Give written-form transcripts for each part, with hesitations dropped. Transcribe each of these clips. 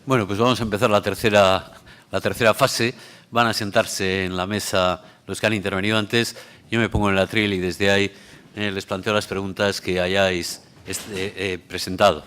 Bueno, pues vamos a empezar la tercera fase. Van a sentarse en la mesa los que han intervenido antes. Yo me pongo en el atril y desde ahí les planteo las preguntas que hayáis presentado.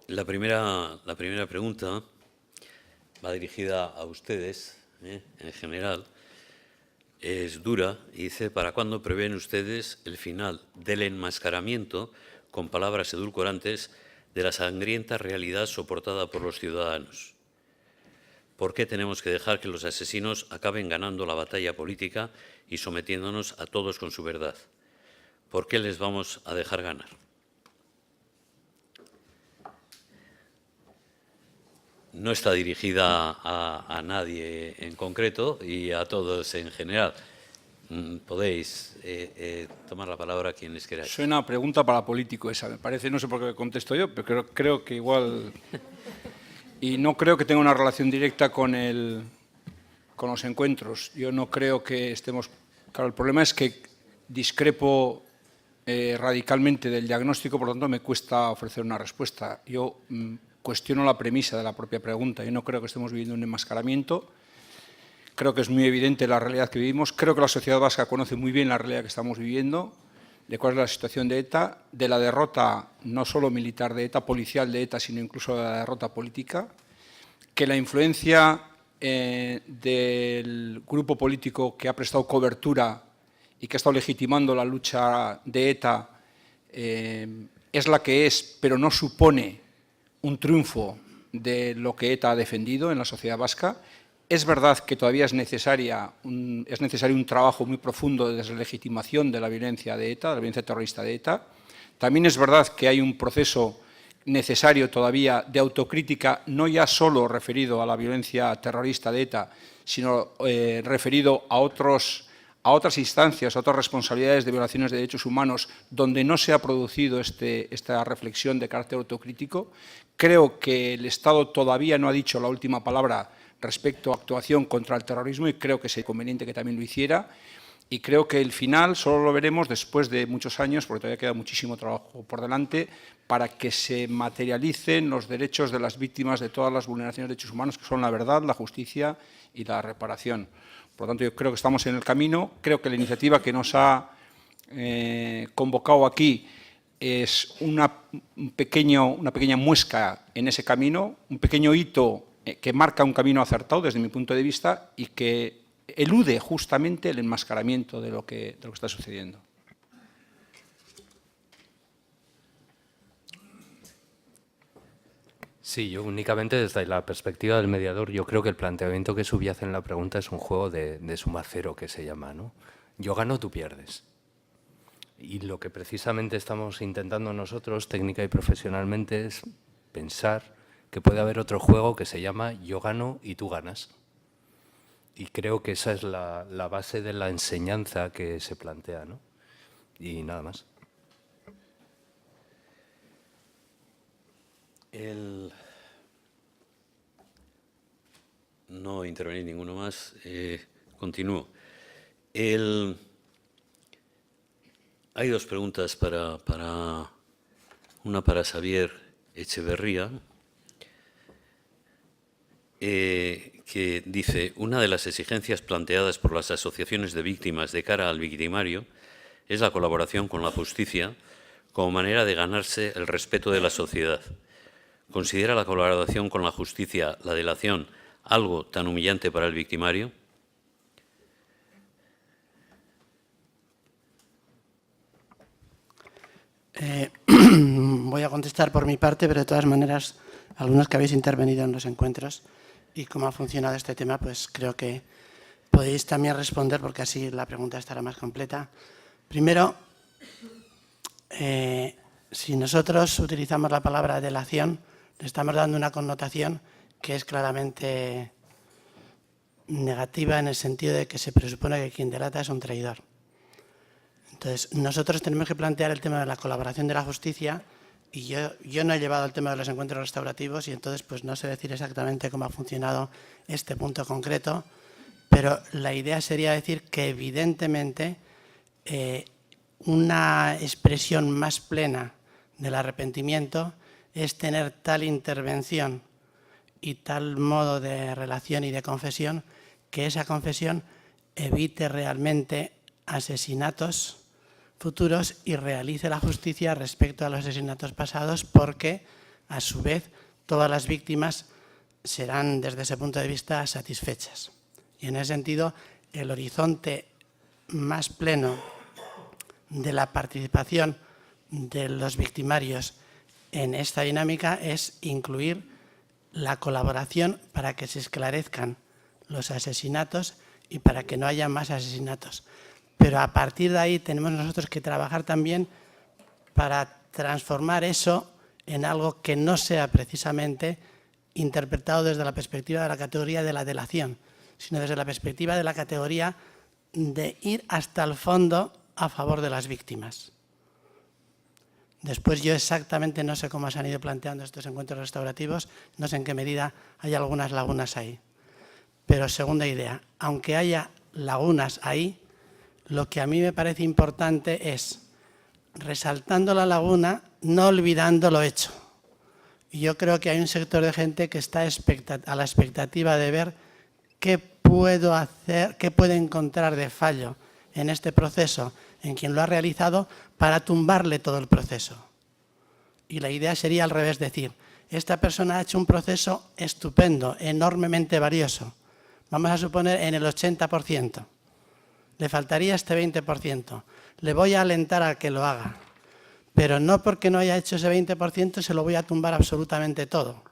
La primera pregunta va dirigida a ustedes, en general. Es dura y dice: ¿para cuándo prevén ustedes el final del enmascaramiento con palabras edulcorantes de la sangrienta realidad soportada por los ciudadanos? ¿Por qué tenemos que dejar que los asesinos acaben ganando la batalla política y sometiéndonos a todos con su verdad? ¿Por qué les vamos a dejar ganar? No está dirigida a nadie en concreto y a todos en general. Podéis tomar la palabra quienes queráis. Suena pregunta para político esa, me parece. No sé por qué contesto yo, pero creo que igual... Y no creo que tenga una relación directa con los encuentros. Yo no creo que estemos... Claro, el problema es que discrepo radicalmente del diagnóstico, por lo tanto me cuesta ofrecer una respuesta. Yo cuestiono la premisa de la propia pregunta. Yo no creo que estemos viviendo un enmascaramiento. Creo que es muy evidente la realidad que vivimos. Creo que la sociedad vasca conoce muy bien la realidad que estamos viviendo, de cuál es la situación de ETA, de la derrota no solo militar de ETA, policial de ETA, sino incluso de la derrota política, que la influencia del grupo político que ha prestado cobertura y que ha estado legitimando la lucha de ETA es la que es, pero no supone un triunfo de lo que ETA ha defendido en la sociedad vasca. Es verdad que todavía es necesario un trabajo muy profundo de deslegitimación de la violencia de ETA, de la violencia terrorista de ETA. También es verdad que hay un proceso necesario todavía de autocrítica, no ya solo referido a la violencia terrorista de ETA, sino referido a otras instancias, a otras responsabilidades de violaciones de derechos humanos donde no se ha producido esta reflexión de carácter autocrítico. Creo que el Estado todavía no ha dicho la última palabra respecto a actuación contra el terrorismo y creo que sería conveniente que también lo hiciera. Y creo que el final solo lo veremos después de muchos años, porque todavía queda muchísimo trabajo por delante, para que se materialicen los derechos de las víctimas de todas las vulneraciones de derechos humanos, que son la verdad, la justicia y la reparación. Por lo tanto, yo creo que estamos en el camino. Creo que la iniciativa que nos ha convocado aquí es una pequeña muesca en ese camino, un pequeño hito que marca un camino acertado desde mi punto de vista y que elude justamente el enmascaramiento de lo que está sucediendo. Sí, yo únicamente desde la perspectiva del mediador, yo creo que el planteamiento que subyace en la pregunta es un juego de suma cero que se llama, ¿no? Yo gano, tú pierdes. Y lo que precisamente estamos intentando nosotros, técnica y profesionalmente, es pensar que puede haber otro juego que se llama yo gano y tú ganas. Y creo que esa es la base de la enseñanza que se plantea, ¿no? Y nada más. No intervenir ninguno más. Continúo. Hay dos preguntas una para Xavier Echeverría, que dice: una de las exigencias planteadas por las asociaciones de víctimas de cara al victimario es la colaboración con la justicia como manera de ganarse el respeto de la sociedad. ¿Considera la colaboración con la justicia, la delación, algo tan humillante para el victimario? Voy a contestar por mi parte, pero de todas maneras, algunos que habéis intervenido en los encuentros y cómo ha funcionado este tema, pues creo que podéis también responder, porque así la pregunta estará más completa. Primero, si nosotros utilizamos la palabra delación, le estamos dando una connotación que es claramente negativa, en el sentido de que se presupone que quien delata es un traidor. Entonces, nosotros tenemos que plantear el tema de la colaboración de la justicia, y yo no he llevado el tema de los encuentros restaurativos, y entonces pues no sé decir exactamente cómo ha funcionado este punto concreto, pero la idea sería decir que evidentemente una expresión más plena del arrepentimiento es tener tal intervención y tal modo de relación y de confesión que esa confesión evite realmente asesinatos futuros y realice la justicia respecto a los asesinatos pasados, porque a su vez todas las víctimas serán desde ese punto de vista satisfechas. Y en ese sentido, el horizonte más pleno de la participación de los victimarios en esta dinámica es incluir la colaboración para que se esclarezcan los asesinatos y para que no haya más asesinatos. Pero a partir de ahí tenemos nosotros que trabajar también para transformar eso en algo que no sea precisamente interpretado desde la perspectiva de la categoría de la delación, sino desde la perspectiva de la categoría de ir hasta el fondo a favor de las víctimas. Después yo exactamente no sé cómo se han ido planteando estos encuentros restaurativos, no sé en qué medida hay algunas lagunas ahí. Pero segunda idea, aunque haya lagunas ahí, lo que a mí me parece importante es, resaltando la laguna, no olvidando lo hecho. Y yo creo que hay un sector de gente que está a la expectativa de ver qué puedo hacer, qué puedo encontrar de fallo en este proceso, en quien lo ha realizado, para tumbarle todo el proceso. Y la idea sería al revés, decir, esta persona ha hecho un proceso estupendo, enormemente valioso. Vamos a suponer en el 80%. Le faltaría este 20%. Le voy a alentar a que lo haga. Pero no porque no haya hecho ese 20% se lo voy a tumbar absolutamente todo.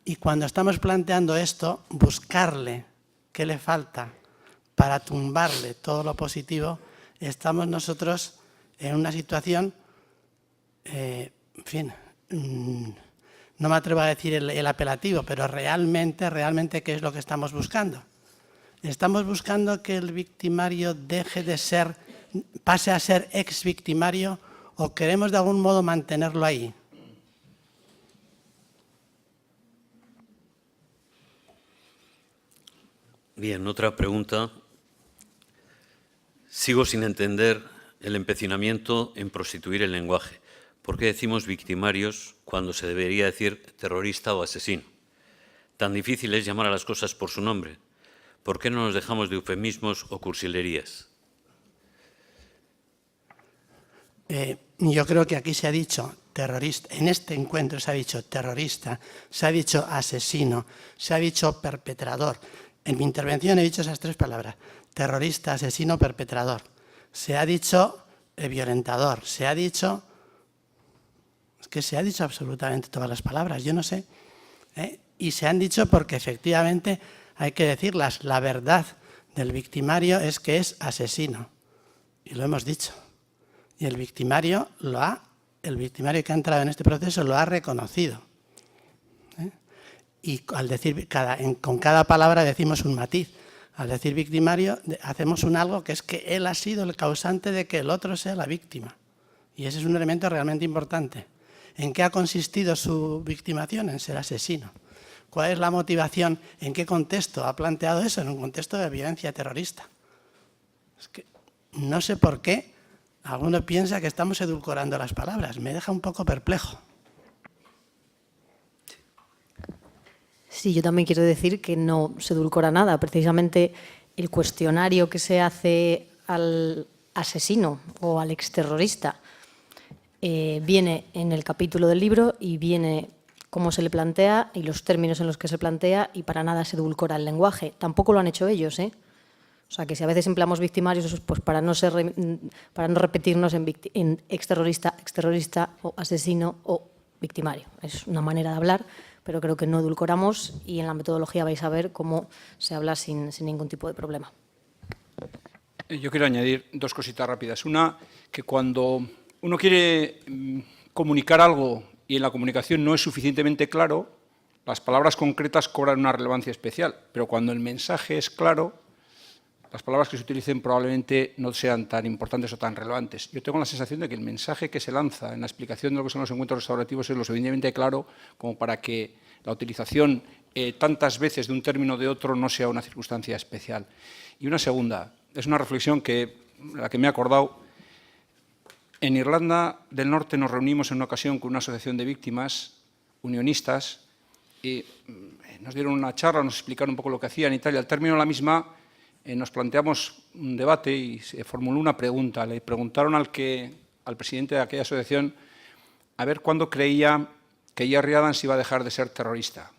Y cuando estamos planteando esto, buscarle qué le falta para tumbarle todo lo positivo, estamos nosotros en una situación, en fin, no me atrevo a decir el apelativo, pero realmente, ¿qué es lo que estamos buscando? Estamos buscando que el victimario deje de ser, pase a ser ex-victimario, o queremos de algún modo mantenerlo ahí. Bien, otra pregunta. Sigo sin entender el empecinamiento en prostituir el lenguaje. ¿Por qué decimos victimarios cuando se debería decir terrorista o asesino? Tan difícil es llamar a las cosas por su nombre. ¿Por qué no nos dejamos de eufemismos o cursilerías? Yo creo que aquí se ha dicho terrorista, en este encuentro se ha dicho terrorista, se ha dicho asesino, se ha dicho perpetrador. En mi intervención he dicho esas tres palabras: terrorista, asesino, perpetrador. Se ha dicho violentador, se ha dicho... Es que se ha dicho absolutamente todas las palabras, yo no sé. Y se han dicho porque efectivamente hay que decirlas. La verdad del victimario es que es asesino. Y lo hemos dicho. Y el victimario que ha entrado en este proceso lo ha reconocido. Y al decir con cada palabra decimos un matiz. Al decir victimario hacemos un algo que es que él ha sido el causante de que el otro sea la víctima. Y ese es un elemento realmente importante. ¿En qué ha consistido su victimación? En ser asesino. ¿Cuál es la motivación? ¿En qué contexto ha planteado eso? En un contexto de violencia terrorista. Es que no sé por qué alguno piensa que estamos edulcorando las palabras. Me deja un poco perplejo. Sí, yo también quiero decir que no se edulcora nada. Precisamente el cuestionario que se hace al asesino o al exterrorista viene en el capítulo del libro y viene cómo se le plantea y los términos en los que se plantea, y para nada se edulcora el lenguaje. Tampoco lo han hecho ellos, ¿eh? O sea, que si a veces empleamos victimarios, pues para no repetirnos en exterrorista o asesino o victimario. Es una manera de hablar, pero creo que no edulcoramos y en la metodología vais a ver cómo se habla sin ningún tipo de problema. Yo quiero añadir dos cositas rápidas. Una, que cuando uno quiere comunicar algo y en la comunicación no es suficientemente claro, las palabras concretas cobran una relevancia especial, pero cuando el mensaje es claro, las palabras que se utilicen probablemente no sean tan importantes o tan relevantes. Yo tengo la sensación de que el mensaje que se lanza en la explicación de lo que son los encuentros restaurativos es lo suficientemente claro como para que la utilización tantas veces de un término o de otro no sea una circunstancia especial. Y una segunda, es una reflexión la que me he acordado. En Irlanda del Norte nos reunimos en una ocasión con una asociación de víctimas unionistas y nos dieron una charla, nos explicaron un poco lo que hacían y tal, y al término de la misma nos planteamos un debate y se formuló una pregunta. Le preguntaron al presidente de aquella asociación a ver cuándo creía que Gerry Adams iba a dejar de ser terrorista.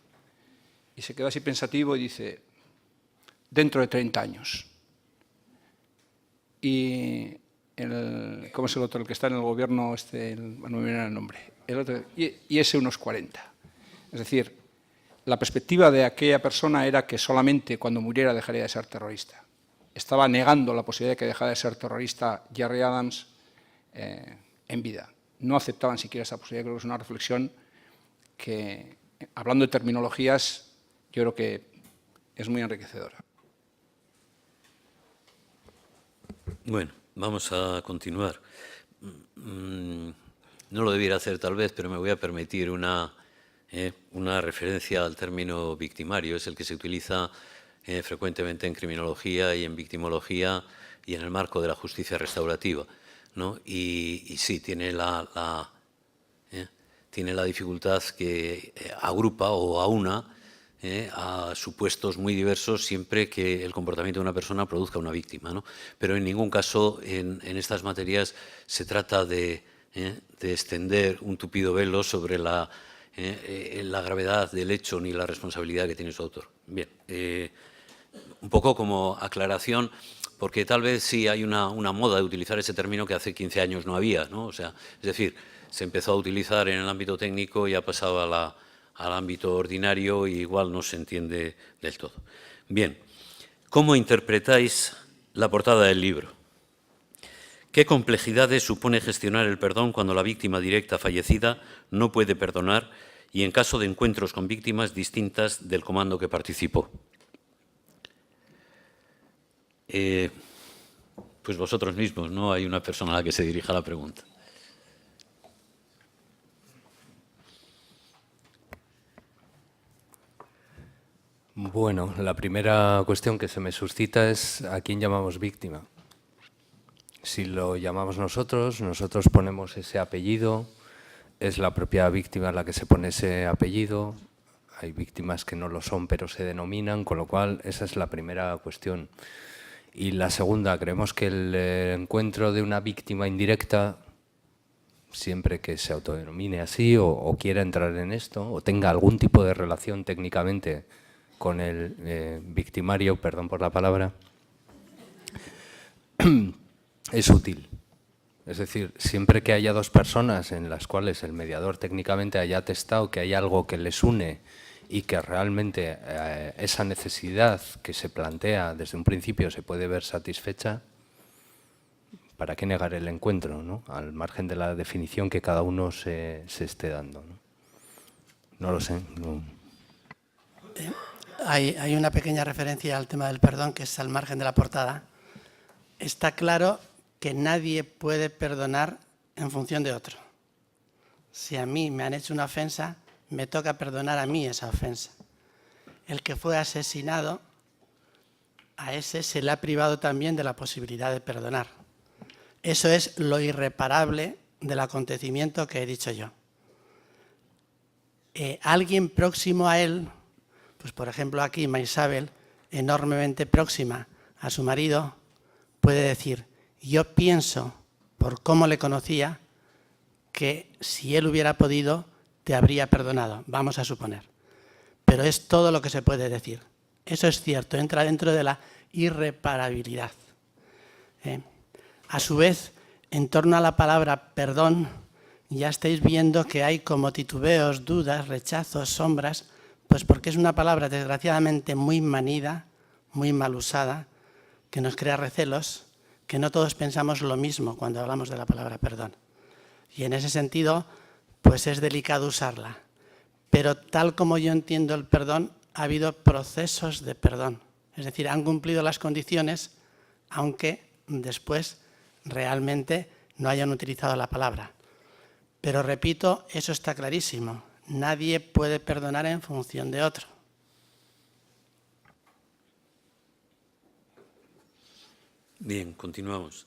Y se quedó así pensativo y dice, dentro de 30 años. Y ¿cómo es el otro? El que está en el gobierno, no me viene el nombre. El otro, y ese unos 40. Es decir, la perspectiva de aquella persona era que solamente cuando muriera dejaría de ser terrorista. Estaba negando la posibilidad de que dejara de ser terrorista Gerry Adams en vida. No aceptaban siquiera esa posibilidad. Creo que es una reflexión que, hablando de terminologías, yo creo que es muy enriquecedora. Bueno, vamos a continuar. No lo debiera hacer tal vez, pero me voy a permitir una referencia al término victimario. Es el que se utiliza frecuentemente en criminología y en victimología y en el marco de la justicia restaurativa, ¿no? Y sí, tiene la dificultad que agrupa o aúna a supuestos muy diversos siempre que el comportamiento de una persona produzca una víctima, ¿no? Pero en ningún caso en estas materias se trata de extender un tupido velo sobre la gravedad del hecho ni la responsabilidad que tiene su autor. Bien, un poco como aclaración, porque tal vez sí hay una moda de utilizar ese término que hace 15 años no había, ¿no? O sea, es decir, se empezó a utilizar en el ámbito técnico y ha pasado al ámbito ordinario y igual no se entiende del todo. Bien, ¿cómo interpretáis la portada del libro? ¿Qué complejidades supone gestionar el perdón cuando la víctima directa fallecida no puede perdonar y en caso de encuentros con víctimas distintas del comando que participó? Pues vosotros mismos, ¿no? Hay una persona a la que se dirija la pregunta. Bueno, la primera cuestión que se me suscita es ¿a quién llamamos víctima? Si lo llamamos nosotros ponemos ese apellido, es la propia víctima la que se pone ese apellido, hay víctimas que no lo son pero se denominan, con lo cual esa es la primera cuestión. Y la segunda, creemos que el encuentro de una víctima indirecta, siempre que se autodenomine así o quiera entrar en esto o tenga algún tipo de relación técnicamente con el victimario, perdón por la palabra, es útil. Es decir, siempre que haya dos personas en las cuales el mediador técnicamente haya atestado que hay algo que les une y que realmente esa necesidad que se plantea desde un principio se puede ver satisfecha, ¿para qué negar el encuentro, ¿no? Al margen de la definición que cada uno se esté dando, ¿no? No lo sé. No. Hay una pequeña referencia al tema del perdón que es al margen de la portada. Está claro que nadie puede perdonar en función de otro. Si a mí me han hecho una ofensa, me toca perdonar a mí esa ofensa. El que fue asesinado, a ese se le ha privado también de la posibilidad de perdonar. Eso es lo irreparable del acontecimiento que he dicho yo. Alguien próximo a él, pues por ejemplo aquí Maisabel, enormemente próxima a su marido, puede decir, yo pienso, por cómo le conocía, que si él hubiera podido, te habría perdonado, vamos a suponer. Pero es todo lo que se puede decir. Eso es cierto, entra dentro de la irreparabilidad. A su vez, en torno a la palabra perdón, ya estáis viendo que hay como titubeos, dudas, rechazos, sombras, pues porque es una palabra desgraciadamente muy manida, muy mal usada, que nos crea recelos, que no todos pensamos lo mismo cuando hablamos de la palabra perdón. Y en ese sentido, pues es delicado usarla. Pero tal como yo entiendo el perdón, ha habido procesos de perdón. Es decir, han cumplido las condiciones, aunque después realmente no hayan utilizado la palabra. Pero repito, eso está clarísimo. Nadie puede perdonar en función de otro. Bien, continuamos.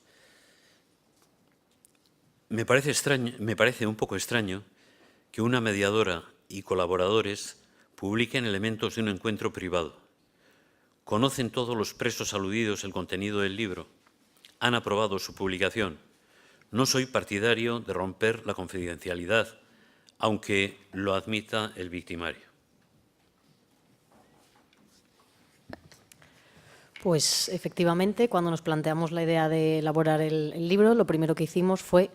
Me parece un poco extraño que una mediadora y colaboradores publiquen elementos de un encuentro privado. ¿Conocen todos los presos aludidos el contenido del libro? ¿Han aprobado su publicación? No soy partidario de romper la confidencialidad, aunque lo admita el victimario. Pues efectivamente, cuando nos planteamos la idea de elaborar el libro, lo primero que hicimos fue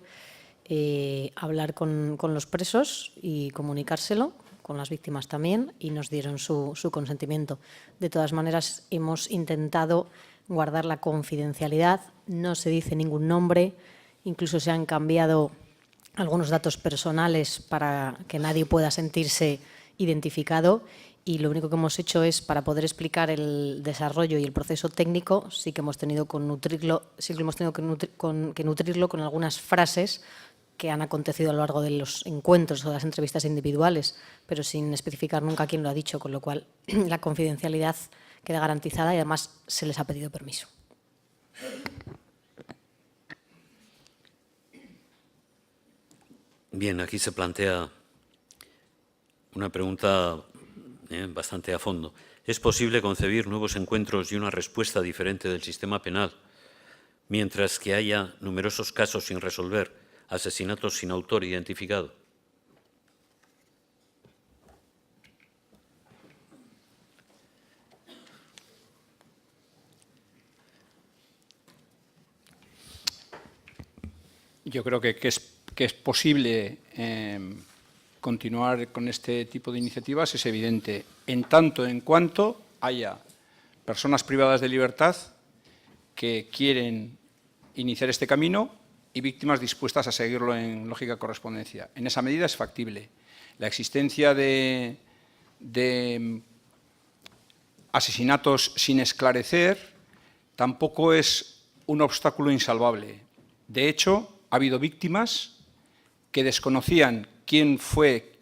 hablar con los presos y comunicárselo, con las víctimas también, y nos dieron su consentimiento. De todas maneras, hemos intentado guardar la confidencialidad, no se dice ningún nombre, incluso se han cambiado algunos datos personales para que nadie pueda sentirse identificado, y lo único que hemos hecho es, para poder explicar el desarrollo y el proceso técnico, sí que hemos tenido que nutrirlo con algunas frases que han acontecido a lo largo de los encuentros o de las entrevistas individuales, pero sin especificar nunca quién lo ha dicho, con lo cual la confidencialidad queda garantizada y además se les ha pedido permiso. Bien, aquí se plantea una pregunta bastante a fondo. ¿Es posible concebir nuevos encuentros y una respuesta diferente del sistema penal, mientras que haya numerosos casos sin resolver, asesinatos sin autor identificado? Yo creo que es posible continuar con este tipo de iniciativas, es evidente, en tanto en cuanto haya personas privadas de libertad que quieren iniciar este camino y víctimas dispuestas a seguirlo en lógica correspondencia. En esa medida es factible. La existencia de asesinatos sin esclarecer tampoco es un obstáculo insalvable. De hecho, ha habido víctimas que desconocían quién fue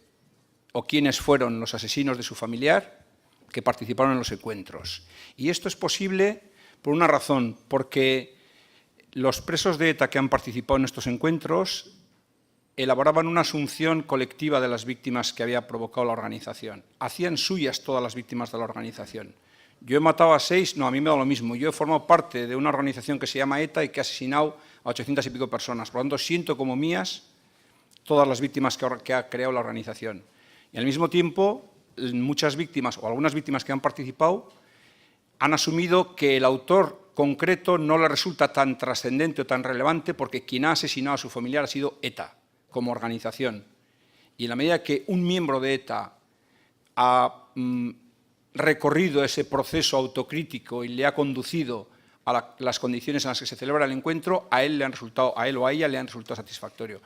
o quiénes fueron los asesinos de su familiar que participaron en los encuentros. Y esto es posible por una razón, porque los presos de ETA que han participado en estos encuentros elaboraban una asunción colectiva de las víctimas que había provocado la organización. Hacían suyas todas las víctimas de la organización. Yo he matado a 6, no, a mí me da lo mismo. Yo he formado parte de una organización que se llama ETA y que ha asesinado a 800 y pico personas. Por lo tanto, siento como mías todas las víctimas que ha creado la organización. Y al mismo tiempo, muchas víctimas o algunas víctimas que han participado han asumido que el autor concreto no le resulta tan trascendente o tan relevante porque quien ha asesinado a su familiar ha sido ETA como organización. Y en la medida que un miembro de ETA ha recorrido ese proceso autocrítico y le ha conducido a las condiciones en las que se celebra el encuentro, a él o a ella le han resultado satisfactorio.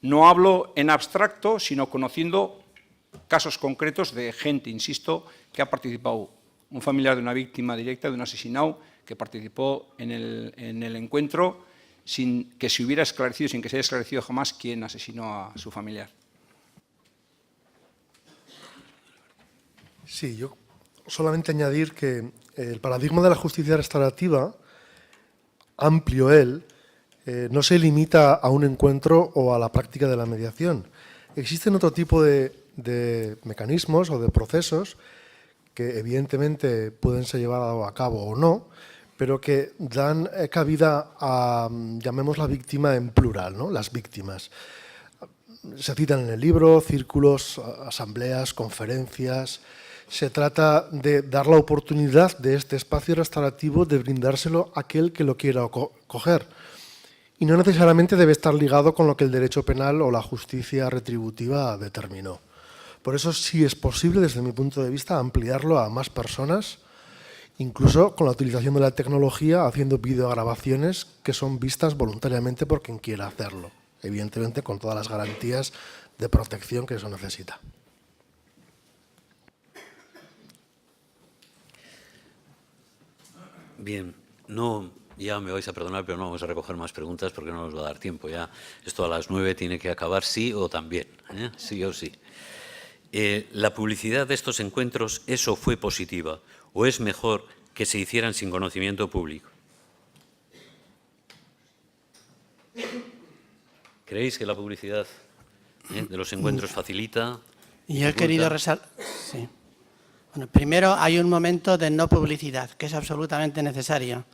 No hablo en abstracto, sino conociendo casos concretos de gente, insisto, que ha participado, un familiar de una víctima directa, de un asesinado, que participó en el encuentro sin que se hubiera esclarecido, sin que se haya esclarecido jamás quién asesinó a su familiar. Sí, yo solamente añadir que el paradigma de la justicia restaurativa, amplio él, no se limita a un encuentro o a la práctica de la mediación. Existen otro tipo de mecanismos o de procesos que evidentemente pueden ser llevados a cabo o no, pero que dan cabida a, llamémosla víctima en plural, ¿no? Las víctimas. Se citan en el libro círculos, asambleas, conferencias. Se trata de dar la oportunidad de este espacio restaurativo de brindárselo a aquel que lo quiera coger. y no necesariamente debe estar ligado con lo que el derecho penal o la justicia retributiva determinó. Por eso sí es posible, desde mi punto de vista, ampliarlo a más personas, incluso con la utilización de la tecnología, haciendo videograbaciones que son vistas voluntariamente por quien quiera hacerlo, evidentemente con todas las garantías de protección que eso necesita. Bien, ya me vais a perdonar, pero no vamos a recoger más preguntas porque no nos va a dar tiempo. Ya esto a las 9 tiene que acabar sí o también, sí o sí. ¿La publicidad de estos encuentros, eso fue positiva o es mejor que se hicieran sin conocimiento público? ¿Creéis que la publicidad de los encuentros facilita? Yo he querido resaltar... Sí. Bueno, primero hay un momento de no publicidad, que es absolutamente necesario,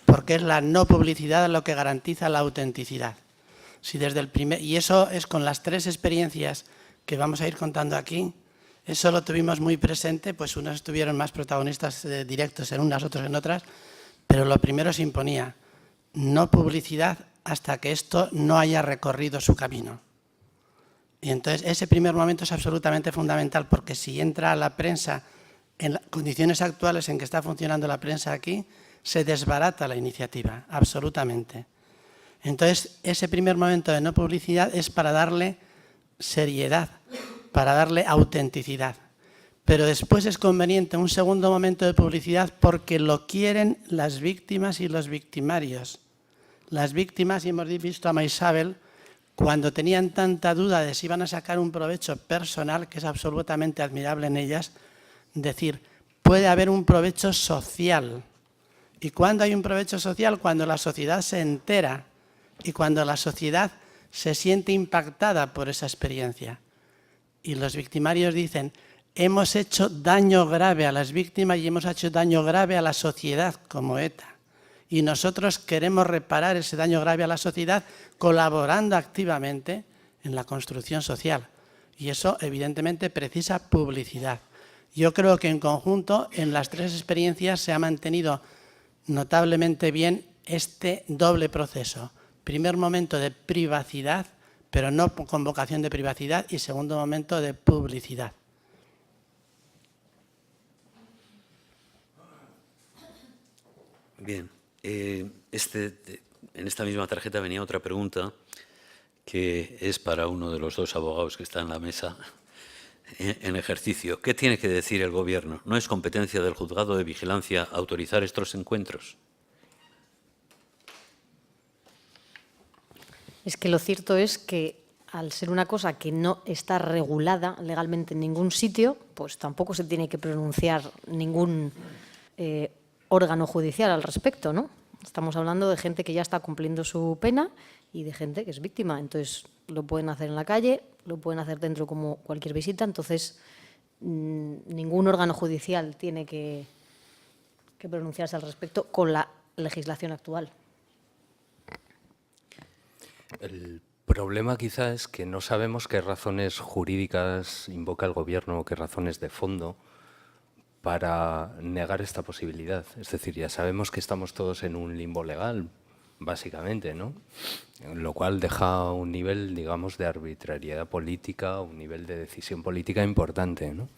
porque es la no publicidad lo que garantiza la autenticidad. Si desde el y eso es con las 3 experiencias que vamos a ir contando aquí, eso lo tuvimos muy presente, pues unos estuvieron más protagonistas directos en unas, otros en otras, pero lo primero se imponía, no publicidad hasta que esto no haya recorrido su camino. Y entonces ese primer momento es absolutamente fundamental, porque si entra a la prensa en las condiciones actuales en que está funcionando la prensa aquí, se desbarata la iniciativa, absolutamente. Entonces, ese primer momento de no publicidad es para darle seriedad, para darle autenticidad. Pero después es conveniente un segundo momento de publicidad porque lo quieren las víctimas y los victimarios. Las víctimas, y hemos visto a Maisabel, cuando tenían tanta duda de si iban a sacar un provecho personal, que es absolutamente admirable en ellas, decir, puede haber un provecho social. ¿Y cuándo hay un provecho social? Cuando la sociedad se entera y cuando la sociedad se siente impactada por esa experiencia. Y los victimarios dicen, hemos hecho daño grave a las víctimas y hemos hecho daño grave a la sociedad como ETA. Y nosotros queremos reparar ese daño grave a la sociedad colaborando activamente en la construcción social. Y eso, evidentemente, precisa publicidad. Yo creo que en conjunto, en las 3 experiencias, se ha mantenido notablemente bien este doble proceso. Primer momento de privacidad, pero no con vocación de privacidad, y segundo momento de publicidad. Bien, en esta misma tarjeta venía otra pregunta que es para uno de los 2 abogados que está en la mesa en ejercicio. ¿Qué tiene que decir el Gobierno? ¿No es competencia del Juzgado de Vigilancia autorizar estos encuentros? Es que lo cierto es que al ser una cosa que no está regulada legalmente en ningún sitio, pues tampoco se tiene que pronunciar ningún órgano judicial al respecto, ¿no? Estamos hablando de gente que ya está cumpliendo su pena y de gente que es víctima. Entonces, lo pueden hacer en la calle, lo pueden hacer dentro como cualquier visita. Entonces, ningún órgano judicial tiene que pronunciarse al respecto con la legislación actual. El problema quizá es que no sabemos qué razones jurídicas invoca el Gobierno o qué razones de fondo para negar esta posibilidad. Es decir, ya sabemos que estamos todos en un limbo legal, básicamente, ¿no? Lo cual deja un nivel, digamos, de arbitrariedad política, un nivel de decisión política importante, ¿no?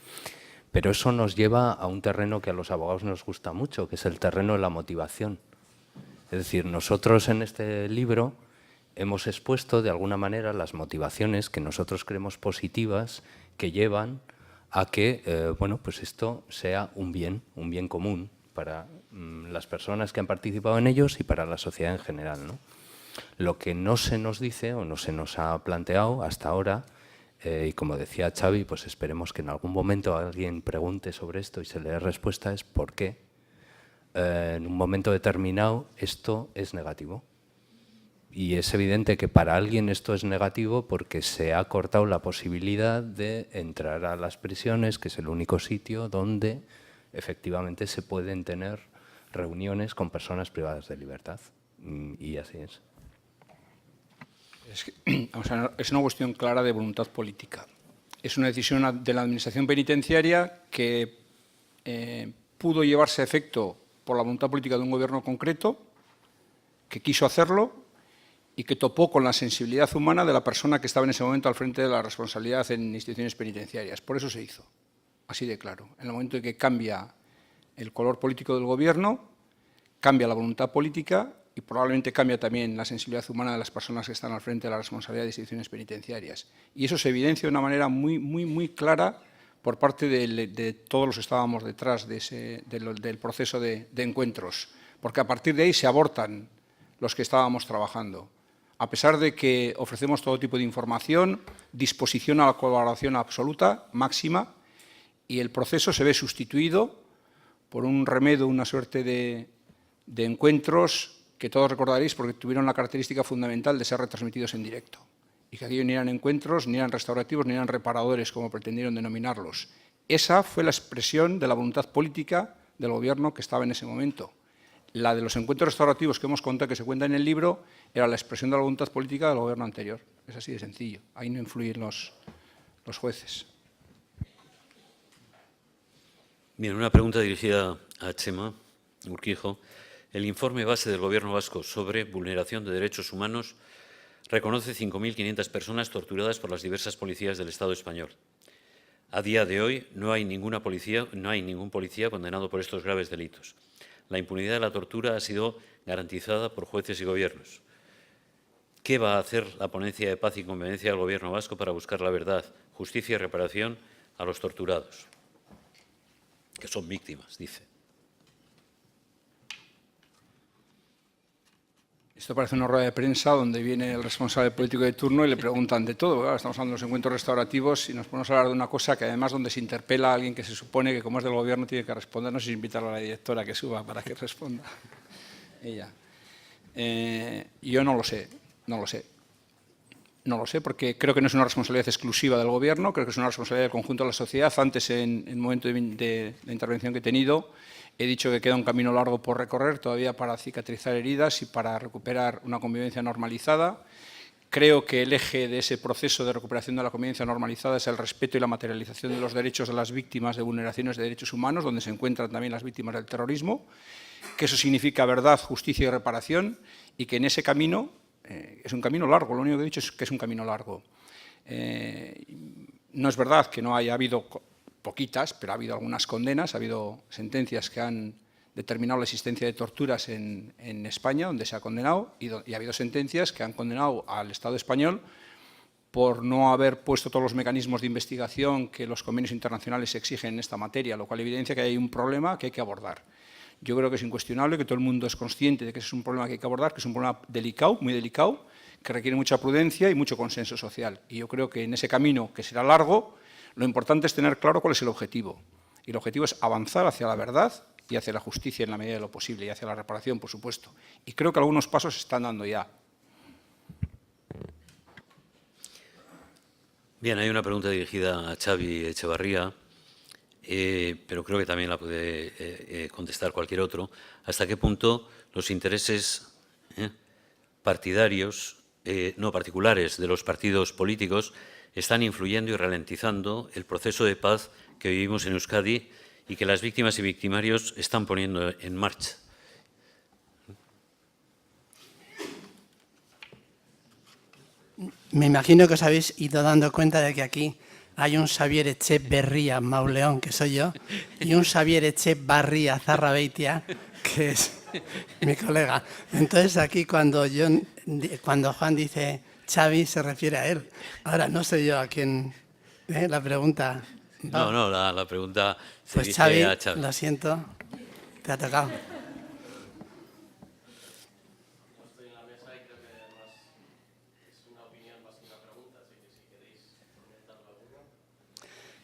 Pero eso nos lleva a un terreno que a los abogados nos gusta mucho, que es el terreno de la motivación. Es decir, nosotros en este libro hemos expuesto de alguna manera las motivaciones que nosotros creemos positivas que llevan a que bueno, pues esto sea un bien común para las personas que han participado en ellos y para la sociedad en general, ¿no? Lo que no se nos dice o no se nos ha planteado hasta ahora, y como decía Xavi, pues esperemos que en algún momento alguien pregunte sobre esto y se le dé respuesta, es por qué en un momento determinado esto es negativo. Y es evidente que para alguien esto es negativo porque se ha cortado la posibilidad de entrar a las prisiones, que es el único sitio donde efectivamente se pueden tener reuniones con personas privadas de libertad. Y así es. Es una cuestión clara de voluntad política. Es una decisión de la Administración Penitenciaria que pudo llevarse a efecto por la voluntad política de un gobierno concreto, que quiso hacerlo, y que topó con la sensibilidad humana de la persona que estaba en ese momento al frente de la responsabilidad en instituciones penitenciarias. Por eso se hizo, así de claro. En el momento en que cambia el color político del gobierno, cambia la voluntad política y probablemente cambia también la sensibilidad humana de las personas que están al frente de la responsabilidad de instituciones penitenciarias. Y eso se evidencia de una manera muy clara por parte de todos los que estábamos detrás del proceso de encuentros, porque a partir de ahí se abortan los que estábamos trabajando. A pesar de que ofrecemos todo tipo de información, disposición a la colaboración absoluta, máxima, y el proceso se ve sustituido por un remedo, una suerte de encuentros que todos recordaréis porque tuvieron la característica fundamental de ser retransmitidos en directo. Y que aquellos ni eran encuentros, ni eran restaurativos, ni eran reparadores, como pretendieron denominarlos. Esa fue la expresión de la voluntad política del gobierno que estaba en ese momento. La de los encuentros restaurativos que hemos contado, que se cuenta en el libro, era la expresión de la voluntad política del gobierno anterior. Es así de sencillo. Ahí no influyen los jueces. Bien, una pregunta dirigida a Txema Urquijo. El informe base del Gobierno vasco sobre vulneración de derechos humanos reconoce 5.500 personas torturadas por las diversas policías del Estado español. A día de hoy no hay ningún policía condenado por estos graves delitos. La impunidad de la tortura ha sido garantizada por jueces y gobiernos. ¿Qué va a hacer la Ponencia de Paz y Convivencia del Gobierno vasco para buscar la verdad, justicia y reparación a los torturados, que son víctimas, dice? Esto parece una rueda de prensa donde viene el responsable político de turno y le preguntan de todo. Claro, estamos hablando de los encuentros restaurativos y nos ponemos a hablar de una cosa que además donde se interpela a alguien que se supone que como es del gobierno tiene que responder. No sé si invitar a la directora que suba para que responda ella. Yo no lo sé. No lo sé porque creo que no es una responsabilidad exclusiva del gobierno, creo que es una responsabilidad del conjunto de la sociedad. Antes, en el momento de la intervención que he tenido, he dicho que queda un camino largo por recorrer todavía para cicatrizar heridas y para recuperar una convivencia normalizada. Creo que el eje de ese proceso de recuperación de la convivencia normalizada es el respeto y la materialización de los derechos de las víctimas de vulneraciones de derechos humanos, donde se encuentran también las víctimas del terrorismo, que eso significa verdad, justicia y reparación, y que en ese camino es un camino largo, lo único que he dicho es que es un camino largo. No es verdad que no haya habido poquitas, pero ha habido algunas condenas, ha habido sentencias que han determinado la existencia de torturas en España, donde se ha condenado, y ha habido sentencias que han condenado al Estado español por no haber puesto todos los mecanismos de investigación que los convenios internacionales exigen en esta materia, lo cual evidencia que hay un problema que hay que abordar. Yo creo que es incuestionable, que todo el mundo es consciente de que ese es un problema que hay que abordar, que es un problema delicado, muy delicado, que requiere mucha prudencia y mucho consenso social. Y yo creo que en ese camino, que será largo, lo importante es tener claro cuál es el objetivo. Y el objetivo es avanzar hacia la verdad y hacia la justicia en la medida de lo posible, y hacia la reparación, por supuesto. Y creo que algunos pasos se están dando ya. Bien, hay una pregunta dirigida a Xavi Echevarría, pero creo que también la puede contestar cualquier otro. ¿Hasta qué punto los intereses partidarios, no particulares, de los partidos políticos están influyendo y ralentizando el proceso de paz que vivimos en Euskadi y que las víctimas y victimarios están poniendo en marcha? Me imagino que os habéis ido dando cuenta de que aquí hay un Xavier Echevarría Mauleón, que soy yo, y un Xavier Echevarría Zarrabeitia, que es mi colega. Entonces aquí cuando Juan dice Xavi se refiere a él. Ahora no sé yo a quién la pregunta. No, la pregunta se pues dirige Xavi, a Xavi. lo siento, te ha tocado.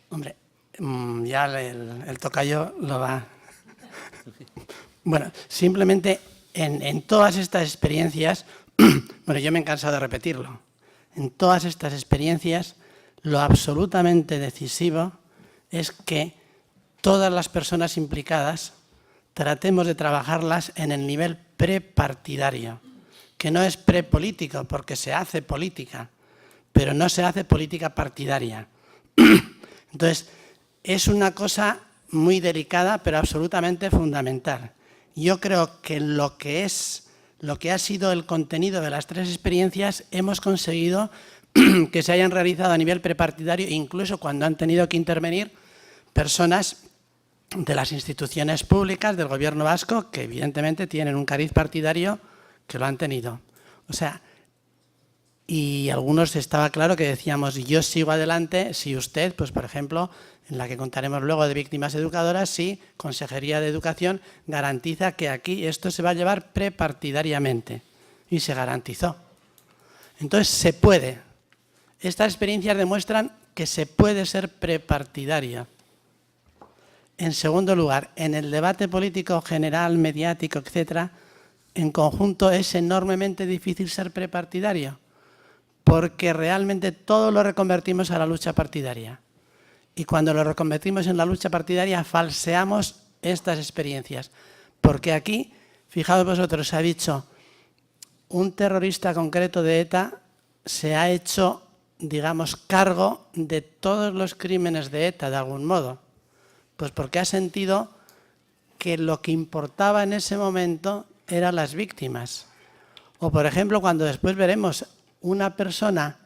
Hombre, ya el tocayo lo va. Bueno, simplemente en todas estas experiencias, bueno, yo me he cansado de repetirlo, en todas estas experiencias lo absolutamente decisivo es que todas las personas implicadas tratemos de trabajarlas en el nivel prepartidario, que no es prepolítico, porque se hace política, pero no se hace política partidaria. Entonces, es una cosa muy delicada, pero absolutamente fundamental. Yo creo que lo que es lo que ha sido el contenido de las 3 experiencias, hemos conseguido que se hayan realizado a nivel prepartidario, incluso cuando han tenido que intervenir personas de las instituciones públicas del Gobierno vasco, que evidentemente tienen un cariz partidario, que lo han tenido. O sea, y algunos estaba claro que decíamos, yo sigo adelante si usted, pues por ejemplo, en la que contaremos luego de víctimas educadoras, si Consejería de Educación garantiza que aquí esto se va a llevar prepartidariamente. Y se garantizó. Entonces se puede. Estas experiencias demuestran que se puede ser prepartidaria. En segundo lugar, en el debate político general, mediático, etcétera, en conjunto es enormemente difícil ser prepartidario, porque realmente todo lo reconvertimos a la lucha partidaria. Y cuando lo reconvertimos en la lucha partidaria, falseamos estas experiencias. Porque aquí, fijaos vosotros, se ha dicho, un terrorista concreto de ETA se ha hecho, digamos, cargo de todos los crímenes de ETA, de algún modo. Pues porque ha sentido que lo que importaba en ese momento eran las víctimas. O, por ejemplo, cuando después veremos una persona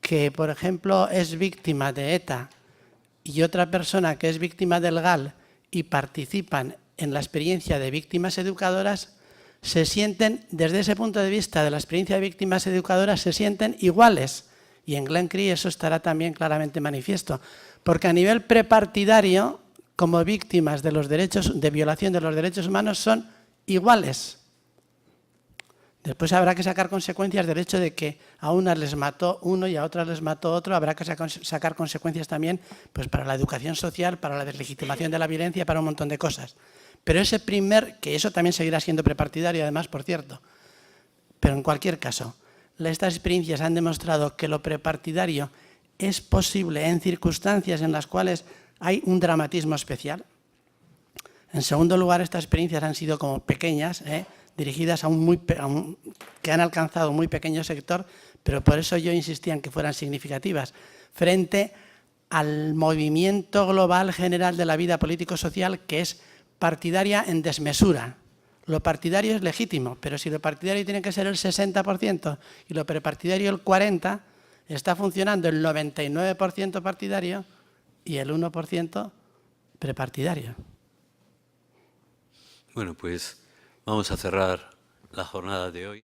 que, por ejemplo, es víctima de ETA y otra persona que es víctima del GAL y participan en la experiencia de víctimas educadoras, se sienten, desde ese punto de vista de la experiencia de víctimas educadoras, se sienten iguales. Y en Glen Cree eso estará también claramente manifiesto. Porque a nivel prepartidario, como víctimas de los derechos, de violación de los derechos humanos, son iguales. Después habrá que sacar consecuencias del hecho de que a unas les mató uno y a otras les mató otro. Habrá que sacar consecuencias también pues, para la educación social, para la deslegitimación de la violencia, para un montón de cosas. Pero ese que eso también seguirá siendo prepartidario, además, por cierto. Pero en cualquier caso, estas experiencias han demostrado que lo prepartidario es posible en circunstancias en las cuales hay un dramatismo especial. En segundo lugar, estas experiencias han sido como pequeñas, dirigidas que han alcanzado un muy pequeño sector, pero por eso yo insistía en que fueran significativas, frente al movimiento global general de la vida político-social, que es partidaria en desmesura. Lo partidario es legítimo, pero si lo partidario tiene que ser el 60% y lo prepartidario el 40%, está funcionando el 99% partidario y el 1% prepartidario. Bueno, pues vamos a cerrar la jornada de hoy.